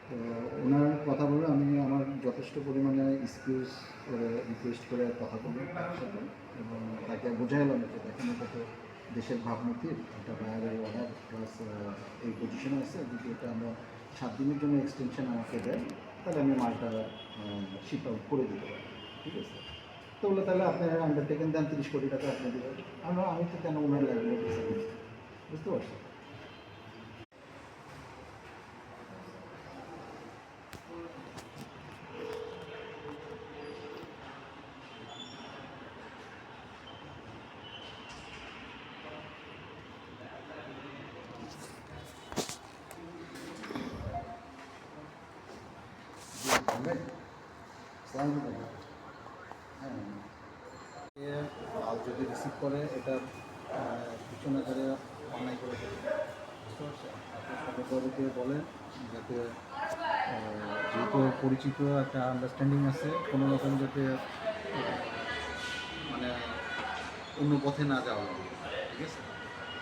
তো ওনার কথা বলে আমি আমার যথেষ্ট পরিমাণে এক্সকিউজ রিকোয়েস্ট করে কথা বলি তার সাথে, এবং তাকে বোঝাইলাম যে দেখেন এটা তো দেশের ভাবমূর্তির একটা বাইরের অর্ডার প্লাস এই পজিশনে আছে, যদি এটা আমরা 7 দিনের জন্য এক্সটেনশন আমাকে দেয় তাহলে আমি মালটা শিপ আউট করে দিতে পারি, ঠিক আছে। তো বলে তাহলে আপনার আন্ডারটেকেন দেন 30 কোটি টাকা আপনি দেবেন। আমি তো কেন ওনার লাগবে বুঝতে পারছি। হ্যাঁ, মাল যদি রিসিভ করে এটা পিছনে ধরে অন্যায় করে দেবে, বুঝতে পারছেন। আপনি সতর্কভাবে বলেন যাতে যেহেতু পরিচিত একটা আন্ডারস্ট্যান্ডিং আছে, কোনো রকম যাতে মানে অন্য পথে না যাওয়া লাগে, ঠিক আছে।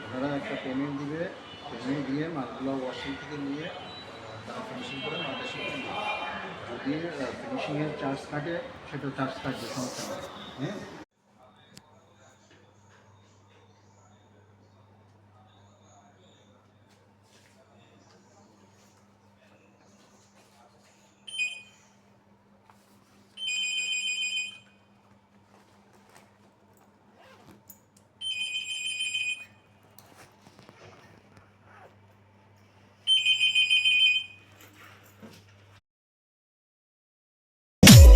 ওনারা একটা পেমেন্ট দিবে, পেমেন্ট দিয়ে মালগুলো ওয়াশিং থেকে নিয়ে তারা ফিনিশিং করে মালটা শিখে নেবে। যদি ফিনিশিংয়ের চার্জ কাটে সেটা চার্জ কাটবে, সমস্যা নেই। হ্যাঁ,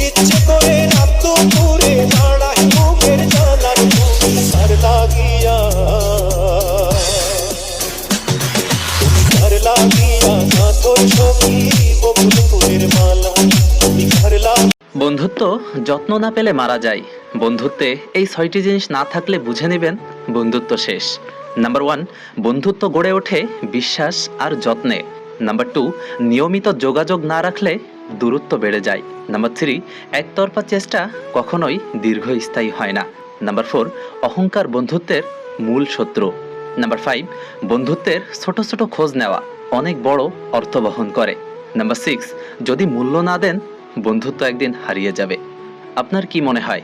ইচ্ছে করে রাত দুপুরে দাঁড়াই মুখের জানার তার লাগিয়া না তোর ছবি বকুল ফুলের মালা বন্ধুত্ব যত্ন না পেলে মারা যায়। বন্ধুত্বে এই 6টি জিনিস না থাকলে বুঝে নেবেন বন্ধুত্ব শেষ। নাম্বার 1, বন্ধুত্ব গড়ে ওঠে বিশ্বাস আর যত্নে। নাম্বার 2, নিয়মিত যোগাযোগ না রাখলে দূরত্ব বেড়ে যায়। নাম্বার 3, একতরফা চেষ্টা কখনোই দীর্ঘস্থায়ী হয় না। নাম্বার 4, অহংকার বন্ধুত্বের মূল শত্রু। নাম্বার 5, বন্ধুত্বের ছোট ছোট খোঁজ নেওয়া অনেক বড় অর্থ বহন করে। নাম্বার 6, যদি মূল্য না দেন বন্ধুত্ব একদিন হারিয়ে যাবে। আপনার কি মনে হয়?